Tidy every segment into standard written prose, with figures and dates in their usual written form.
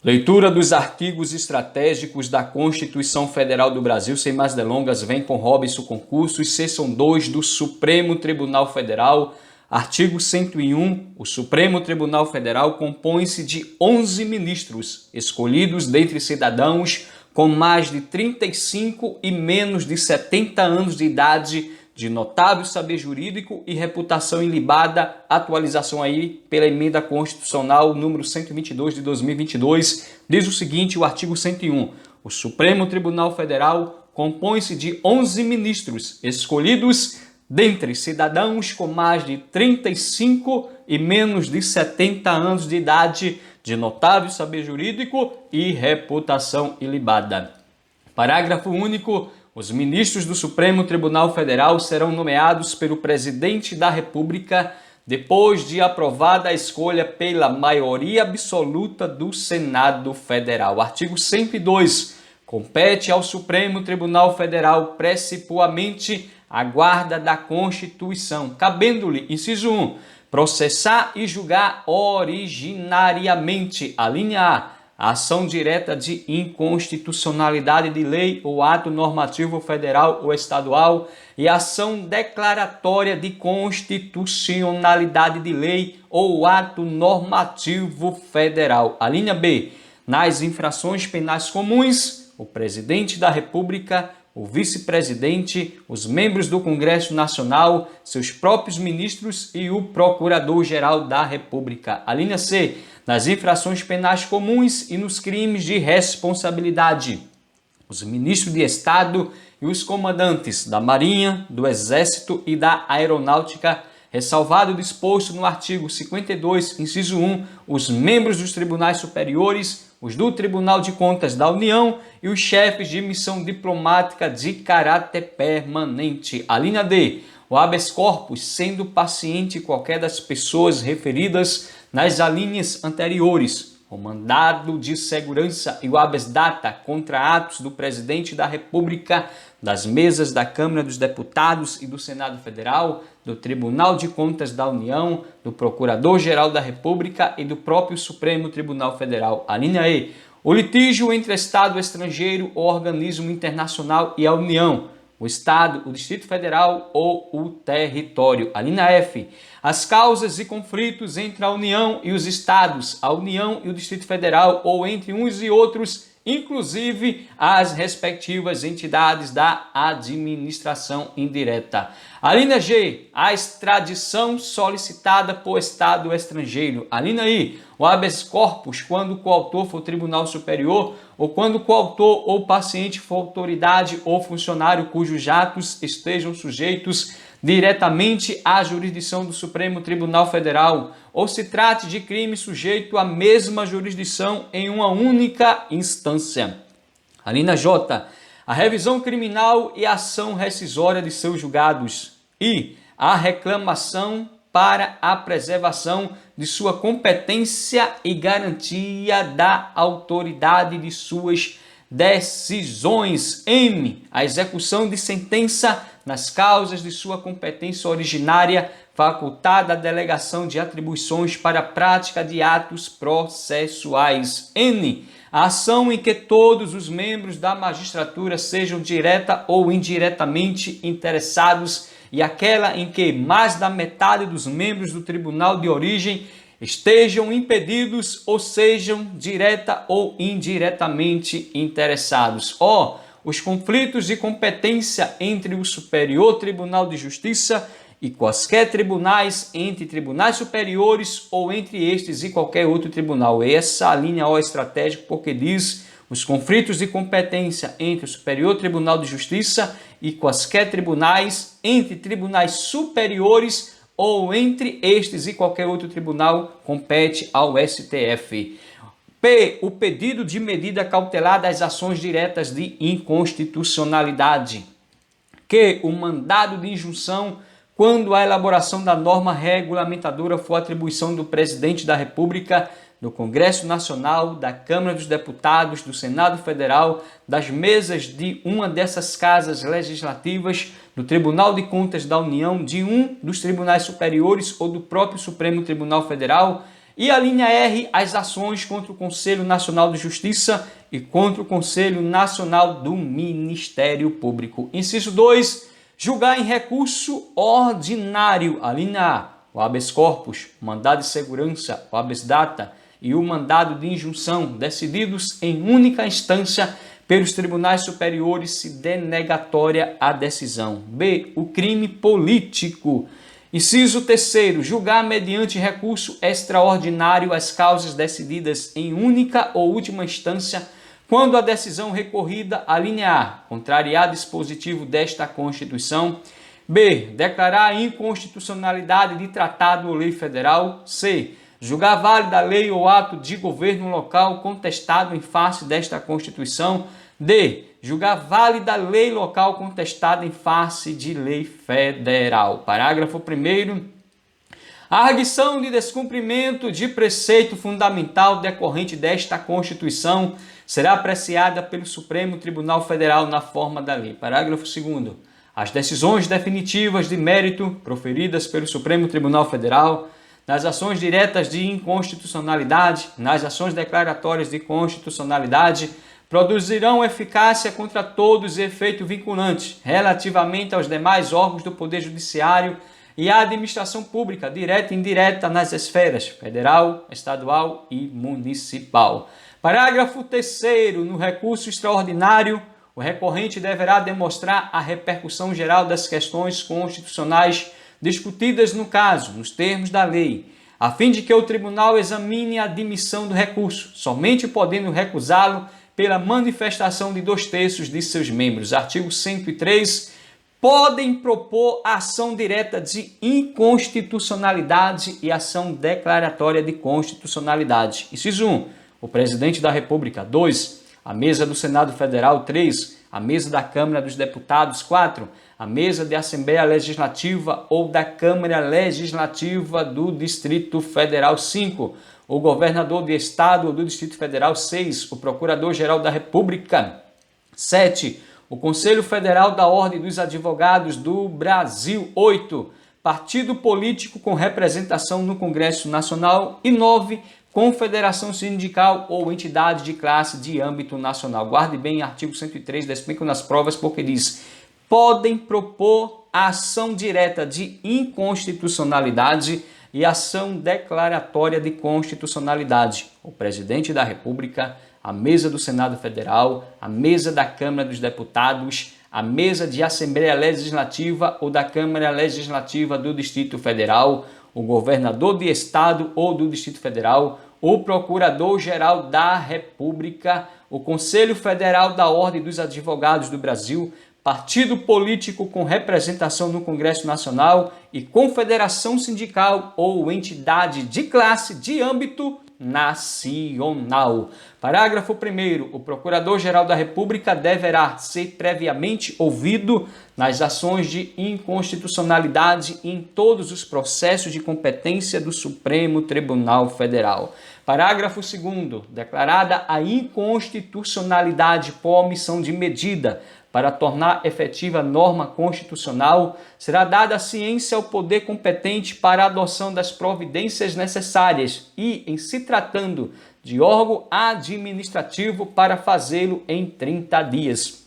Leitura dos artigos estratégicos da Constituição Federal do Brasil. Sem mais delongas, vem com Robson Concursos, seção 2 do Supremo Tribunal Federal. Artigo 101. O Supremo Tribunal Federal compõe-se de 11 ministros, escolhidos dentre cidadãos com mais de 35 e menos de 70 anos de idade, de notável saber jurídico e reputação ilibada. Atualização aí pela emenda constitucional número 122 de 2022, diz o seguinte, o artigo 101. O Supremo Tribunal Federal compõe-se de 11 ministros, escolhidos dentre cidadãos com mais de 35 e menos de 70 anos de idade, de notável saber jurídico e reputação ilibada. Parágrafo único. Os ministros do Supremo Tribunal Federal serão nomeados pelo Presidente da República depois de aprovada a escolha pela maioria absoluta do Senado Federal. Artigo 102. Compete ao Supremo Tribunal Federal precipuamente a guarda da Constituição, cabendo-lhe, inciso 1, processar e julgar originariamente, a linha A ação direta de inconstitucionalidade de lei ou ato normativo federal ou estadual e ação declaratória de constitucionalidade de lei ou ato normativo federal. A linha B, nas infrações penais comuns, o presidente da República, o vice-presidente, os membros do Congresso Nacional, seus próprios ministros e o Procurador-Geral da República. A linha C, nas infrações penais comuns e nos crimes de responsabilidade, os ministros de Estado e os comandantes da Marinha, do Exército e da Aeronáutica, ressalvado o disposto no artigo 52, inciso 1, os membros dos tribunais superiores, os do Tribunal de Contas da União e os chefes de missão diplomática de caráter permanente. A linha D, o habeas corpus, sendo paciente qualquer das pessoas referidas nas alíneas anteriores, o mandado de segurança e o habeas data contra atos do Presidente da República, das mesas da Câmara dos Deputados e do Senado Federal, do Tribunal de Contas da União, do Procurador-Geral da República e do próprio Supremo Tribunal Federal. A linha E, o litígio entre Estado estrangeiro ou organismo internacional e a União, o Estado, o Distrito Federal ou o território. A linha F, as causas e conflitos entre a União e os Estados, a União e o Distrito Federal ou entre uns e outros, inclusive as respectivas entidades da administração indireta. A linha G, a extradição solicitada por Estado estrangeiro. A linha I, o habeas corpus, quando o coautor for Tribunal Superior ou quando o coautor ou paciente for autoridade ou funcionário cujos atos estejam sujeitos diretamente à jurisdição do Supremo Tribunal Federal ou se trate de crime sujeito à mesma jurisdição em uma única instância. A linha J, a revisão criminal e a ação rescisória de seus julgados e a reclamação para a preservação de sua competência e garantia da autoridade de suas decisões. M, a execução de sentença nas causas de sua competência originária, facultada a delegação de atribuições para a prática de atos processuais. N, a ação em que todos os membros da magistratura sejam direta ou indiretamente interessados e aquela em que mais da metade dos membros do tribunal de origem estejam impedidos ou sejam direta ou indiretamente interessados. O, os conflitos de competência entre o Superior Tribunal de Justiça e quaisquer tribunais, entre tribunais superiores ou entre estes e qualquer outro tribunal. Essa linha O estratégica porque diz os conflitos de competência entre o Superior Tribunal de Justiça e quaisquer tribunais, entre tribunais superiores ou entre estes e qualquer outro tribunal, compete ao STF. P, o pedido de medida cautelar das ações diretas de inconstitucionalidade. Q, o mandado de injunção quando a elaboração da norma regulamentadora for atribuição do Presidente da República, do Congresso Nacional, da Câmara dos Deputados, do Senado Federal, das mesas de uma dessas casas legislativas, do Tribunal de Contas da União, de um dos tribunais superiores ou do próprio Supremo Tribunal Federal, E a linha R, as ações contra o Conselho Nacional de Justiça e contra o Conselho Nacional do Ministério Público. Inciso 2, julgar em recurso ordinário, a linha A, o habeas corpus, o mandado de segurança, o habeas data e o mandado de injunção, decididos em única instância pelos tribunais superiores se denegatória a decisão. B, o crime político. Inciso 3, julgar mediante recurso extraordinário as causas decididas em única ou última instância quando a decisão recorrida, a linha A, contrariar dispositivo desta Constituição. B, declarar a inconstitucionalidade de tratado ou lei federal. C, julgar válida a lei ou ato de governo local contestado em face desta Constituição. D, julgar válida a lei local contestada em face de lei federal. Parágrafo 1º. A arguição de descumprimento de preceito fundamental decorrente desta Constituição será apreciada pelo Supremo Tribunal Federal na forma da lei. Parágrafo 2º. As decisões definitivas de mérito proferidas pelo Supremo Tribunal Federal nas ações diretas de inconstitucionalidade, nas ações declaratórias de constitucionalidade, produzirão eficácia contra todos e efeito vinculante relativamente aos demais órgãos do Poder Judiciário e à administração pública, direta e indireta, nas esferas federal, estadual e municipal. Parágrafo 3º. No recurso extraordinário, o recorrente deverá demonstrar a repercussão geral das questões constitucionais discutidas no caso, nos termos da lei, a fim de que o tribunal examine a admissão do recurso, somente podendo recusá-lo pela manifestação de 2/3 de seus membros. Artigo 103. Podem propor ação direta de inconstitucionalidade e ação declaratória de constitucionalidade. Inciso 1. O presidente da República. 2. A mesa do Senado Federal. 3. A mesa da Câmara dos Deputados. 4. A mesa da Assembleia Legislativa ou da Câmara Legislativa do Distrito Federal. 5. O governador de estado ou do Distrito Federal. 6. O procurador-geral da República. 7. O Conselho Federal da Ordem dos Advogados do Brasil. 8. Partido político com representação no Congresso Nacional. E 9. Confederação sindical ou entidade de classe de âmbito nacional. Guarde bem, artigo 103, explico nas provas, porque diz: podem propor ação direta de inconstitucionalidade e ação declaratória de constitucionalidade. O presidente da República, a mesa do Senado Federal, a mesa da Câmara dos Deputados, a mesa de Assembleia Legislativa ou da Câmara Legislativa do Distrito Federal, o governador de estado ou do Distrito Federal, o procurador-geral da República, o Conselho Federal da Ordem dos Advogados do Brasil, partido político com representação no Congresso Nacional e confederação sindical ou entidade de classe de âmbito nacional. Parágrafo 1º. O Procurador-Geral da República deverá ser previamente ouvido nas ações de inconstitucionalidade em todos os processos de competência do Supremo Tribunal Federal. Parágrafo 2º. Declarada a inconstitucionalidade por omissão de medida para tornar efetiva a norma constitucional, será dada a ciência ao poder competente para a adoção das providências necessárias e, em se tratando de órgão administrativo, para fazê-lo em 30 dias.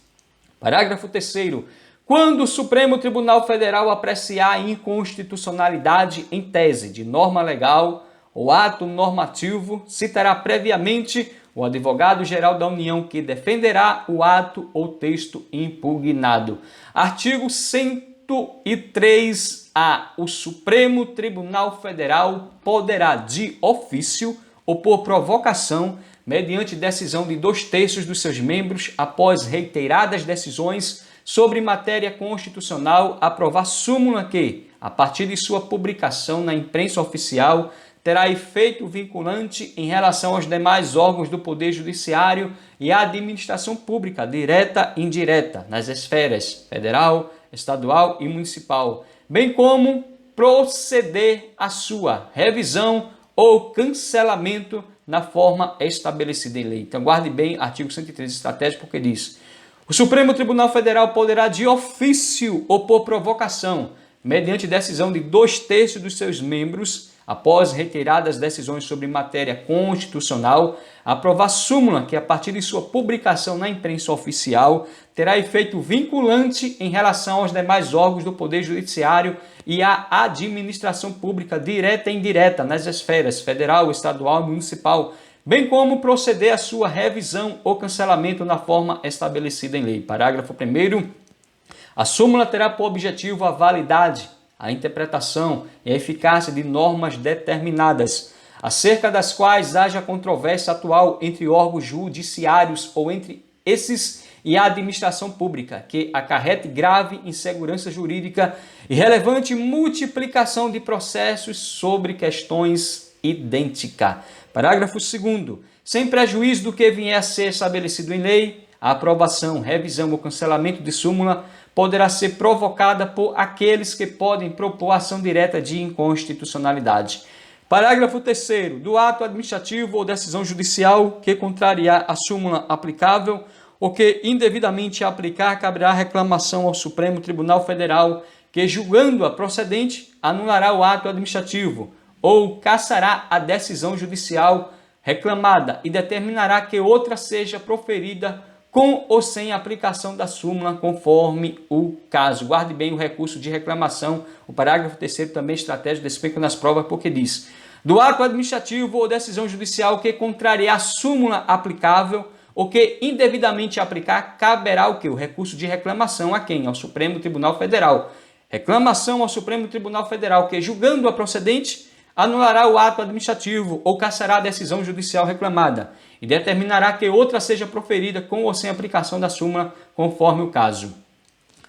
Parágrafo 3º. Quando o Supremo Tribunal Federal apreciar a inconstitucionalidade em tese de norma legal ou ato normativo, citará previamente o advogado-geral da União que defenderá o ato ou texto impugnado. Artigo 103-A. O Supremo Tribunal Federal poderá, de ofício ou por provocação, mediante decisão de 2/3 dos seus membros, após reiteradas decisões sobre matéria constitucional, aprovar súmula que, a partir de sua publicação na imprensa oficial, terá efeito vinculante em relação aos demais órgãos do Poder Judiciário e à administração pública, direta e indireta, nas esferas federal, estadual e municipal, bem como proceder à sua revisão ou cancelamento na forma estabelecida em lei. Então, guarde bem artigo 103 estratégico, porque diz: o Supremo Tribunal Federal poderá, de ofício ou por provocação, mediante decisão de 2/3 dos seus membros, após reiteradas decisões sobre matéria constitucional, aprovar súmula que, a partir de sua publicação na imprensa oficial, terá efeito vinculante em relação aos demais órgãos do Poder Judiciário e à administração pública direta e indireta nas esferas federal, estadual e municipal, bem como proceder à sua revisão ou cancelamento na forma estabelecida em lei. Parágrafo 1º. A súmula terá por objetivo a validade, a interpretação e a eficácia de normas determinadas, acerca das quais haja controvérsia atual entre órgãos judiciários ou entre esses e a administração pública, que acarrete grave insegurança jurídica e relevante multiplicação de processos sobre questões idênticas. Parágrafo 2º. Sem prejuízo do que vier a ser estabelecido em lei, a aprovação, revisão ou cancelamento de súmula poderá ser provocada por aqueles que podem propor ação direta de inconstitucionalidade. Parágrafo 3º. Do ato administrativo ou decisão judicial que contrariar a súmula aplicável ou que indevidamente aplicar, caberá reclamação ao Supremo Tribunal Federal, que, julgando-a procedente, anulará o ato administrativo ou cassará a decisão judicial reclamada e determinará que outra seja proferida com ou sem aplicação da súmula, conforme o caso. Guarde bem o recurso de reclamação. O parágrafo 3º também é estratégia de desempenho nas provas, porque diz: do ato administrativo ou decisão judicial que contrariar a súmula aplicável ou que indevidamente aplicar, caberá o quê? O recurso de reclamação a quem? Ao Supremo Tribunal Federal. Reclamação ao Supremo Tribunal Federal, que, julgando a procedente, anulará o ato administrativo ou cassará a decisão judicial reclamada e determinará que outra seja proferida com ou sem aplicação da súmula, conforme o caso.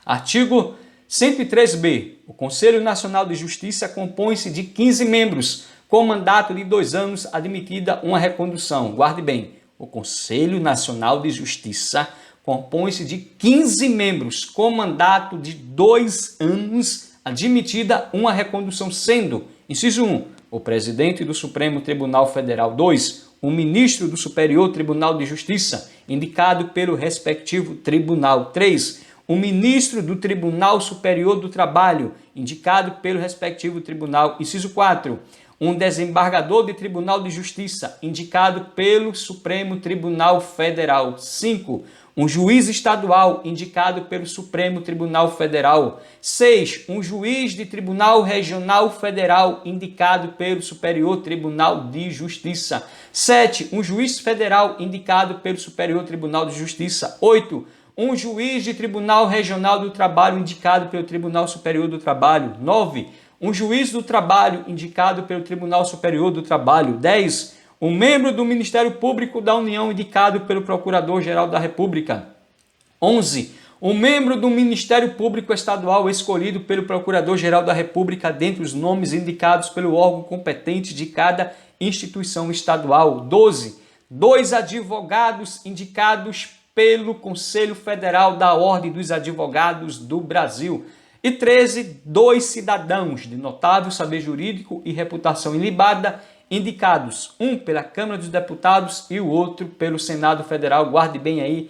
Artigo 103b. O Conselho Nacional de Justiça compõe-se de 15 membros, com mandato de 2 anos, admitida uma recondução. Guarde bem, o Conselho Nacional de Justiça compõe-se de 15 membros, com mandato de 2 anos, admitida uma recondução, sendo, inciso 1, o presidente do Supremo Tribunal Federal. 2, o ministro do Superior Tribunal de Justiça, indicado pelo respectivo tribunal. 3, o ministro do Tribunal Superior do Trabalho, indicado pelo respectivo tribunal. Inciso 4, um desembargador de Tribunal de Justiça, indicado pelo Supremo Tribunal Federal. 5, um juiz estadual, indicado pelo Supremo Tribunal Federal. 6, um juiz de Tribunal Regional Federal, indicado pelo Superior Tribunal de Justiça. 7, um juiz federal, indicado pelo Superior Tribunal de Justiça. 8, um juiz de Tribunal Regional do Trabalho, indicado pelo Tribunal Superior do Trabalho. 9, um juiz do trabalho, indicado pelo Tribunal Superior do Trabalho. 10, um membro do Ministério Público da União, indicado pelo Procurador-Geral da República. 11, um membro do Ministério Público Estadual, escolhido pelo Procurador-Geral da República, dentre os nomes indicados pelo órgão competente de cada instituição estadual. 12, 2 advogados indicados pelo Conselho Federal da Ordem dos Advogados do Brasil. E 13, 2 cidadãos de notável saber jurídico e reputação ilibada, indicados, um pela Câmara dos Deputados e o outro pelo Senado Federal. Guarde bem aí,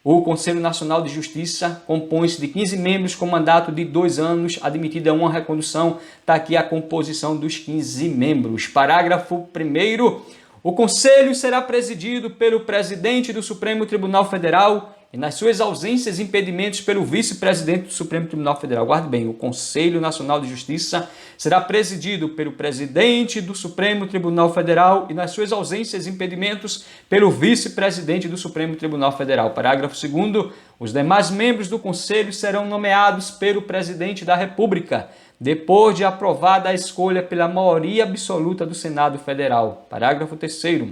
o Conselho Nacional de Justiça compõe-se de 15 membros com mandato de 2 anos, admitida uma recondução. Está aqui a composição dos 15 membros. Parágrafo 1º. O Conselho será presidido pelo presidente do Supremo Tribunal Federal e, nas suas ausências e impedimentos, pelo vice-presidente do Supremo Tribunal Federal. Guarde bem, o Conselho Nacional de Justiça será presidido pelo presidente do Supremo Tribunal Federal e, nas suas ausências e impedimentos, pelo vice-presidente do Supremo Tribunal Federal. Parágrafo 2º. Os demais membros do Conselho serão nomeados pelo presidente da República, depois de aprovada a escolha pela maioria absoluta do Senado Federal. Parágrafo 3º.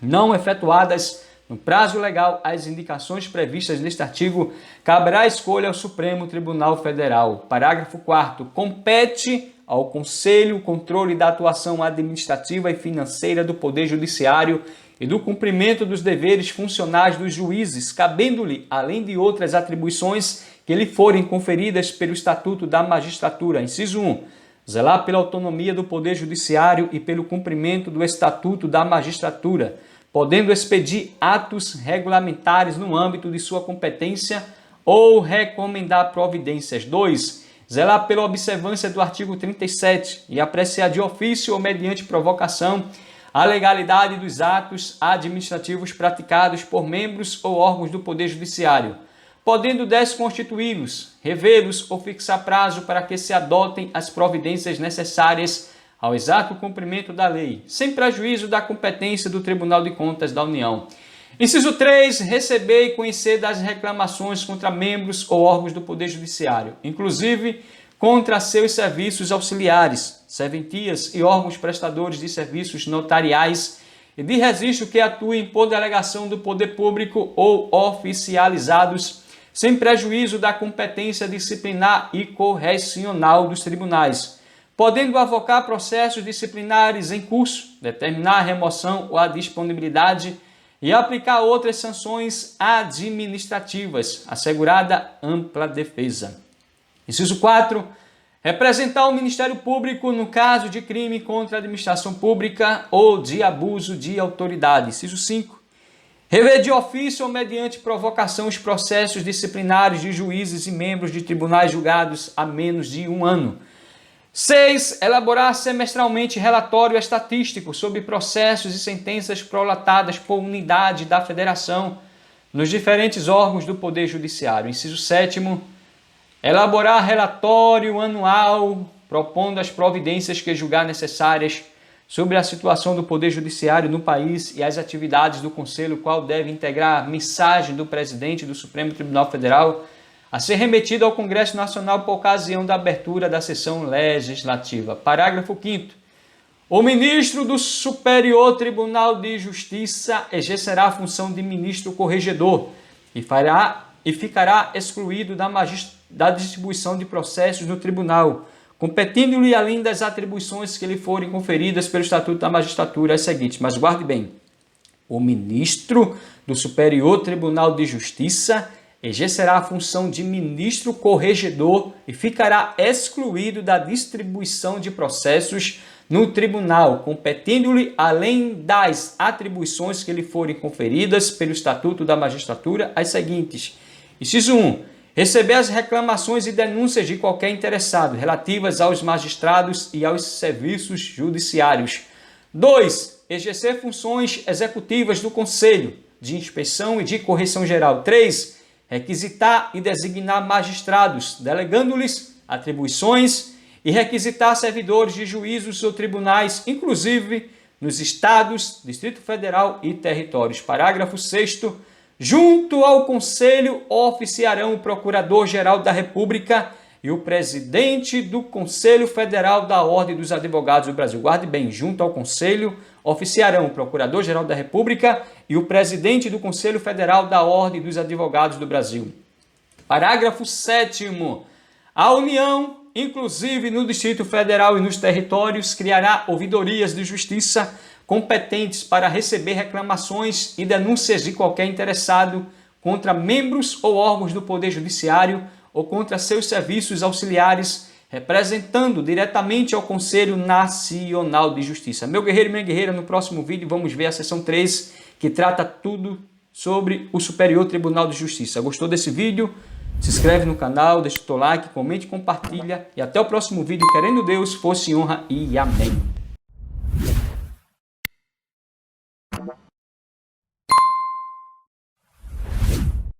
Não efetuadas no prazo legal as indicações previstas neste artigo, caberá a escolha ao Supremo Tribunal Federal. Parágrafo 4º. Compete ao Conselho o controle da atuação administrativa e financeira do Poder Judiciário e do cumprimento dos deveres funcionais dos juízes, cabendo-lhe, além de outras atribuições que lhe forem conferidas pelo Estatuto da Magistratura. Inciso 1. Zelar pela autonomia do Poder Judiciário e pelo cumprimento do Estatuto da Magistratura, podendo expedir atos regulamentares no âmbito de sua competência ou recomendar providências. 2. zelar pela observância do artigo 37 e apreciar de ofício ou mediante provocação a legalidade dos atos administrativos praticados por membros ou órgãos do Poder Judiciário, podendo desconstituí-los, revê-los ou fixar prazo para que se adotem as providências necessárias ao exato cumprimento da lei, sem prejuízo da competência do Tribunal de Contas da União. Inciso 3. Receber e conhecer das reclamações contra membros ou órgãos do Poder Judiciário, inclusive contra seus serviços auxiliares, serventias e órgãos prestadores de serviços notariais e de registro que atuem por delegação do poder público ou oficializados, sem prejuízo da competência disciplinar e correcional dos tribunais, podendo avocar processos disciplinares em curso, determinar a remoção ou a disponibilidade e aplicar outras sanções administrativas, assegurada ampla defesa. Inciso 4. Representar o Ministério Público no caso de crime contra a administração pública ou de abuso de autoridade. Inciso 5. Rever de ofício ou mediante provocação os processos disciplinares de juízes e membros de tribunais julgados há menos de 1 ano. 6. Elaborar semestralmente relatório estatístico sobre processos e sentenças prolatadas por unidade da Federação nos diferentes órgãos do Poder Judiciário. Inciso 7. Elaborar relatório anual propondo as providências que julgar necessárias sobre a situação do Poder Judiciário no país e as atividades do Conselho, qual deve integrar a mensagem do presidente do Supremo Tribunal Federal a ser remetida ao Congresso Nacional por ocasião da abertura da sessão legislativa. Parágrafo 5º. O ministro do Superior Tribunal de Justiça exercerá a função de ministro corregedor e ficará excluído da distribuição de processos no tribunal, competindo-lhe além das atribuições que lhe forem conferidas pelo Estatuto da Magistratura as seguintes. Mas guarde bem, o ministro do Superior Tribunal de Justiça exercerá a função de ministro corregedor e ficará excluído da distribuição de processos no tribunal, competindo-lhe além das atribuições que lhe forem conferidas pelo Estatuto da Magistratura as seguintes. Inciso 1. Receber as reclamações e denúncias de qualquer interessado relativas aos magistrados e aos serviços judiciários. 2. Exercer funções executivas do Conselho de Inspeção e de Correição Geral. 3. Requisitar e designar magistrados, delegando-lhes atribuições e requisitar servidores de juízos ou tribunais, inclusive nos estados, Distrito Federal e territórios. Parágrafo 6º. Junto ao Conselho oficiarão o Procurador-Geral da República e o presidente do Conselho Federal da Ordem dos Advogados do Brasil. Guarde bem, junto ao Conselho oficiarão o Procurador-Geral da República e o presidente do Conselho Federal da Ordem dos Advogados do Brasil. Parágrafo 7º. A União, inclusive no Distrito Federal e nos territórios, criará ouvidorias de justiça competentes para receber reclamações e denúncias de qualquer interessado contra membros ou órgãos do Poder Judiciário ou contra seus serviços auxiliares, representando diretamente ao Conselho Nacional de Justiça. Meu guerreiro e minha guerreira, no próximo vídeo vamos ver a seção 3, que trata tudo sobre o Superior Tribunal de Justiça. Gostou desse vídeo? Se inscreve no canal, deixa o teu like, comente, compartilha e até o próximo vídeo, querendo Deus, força e honra e amém.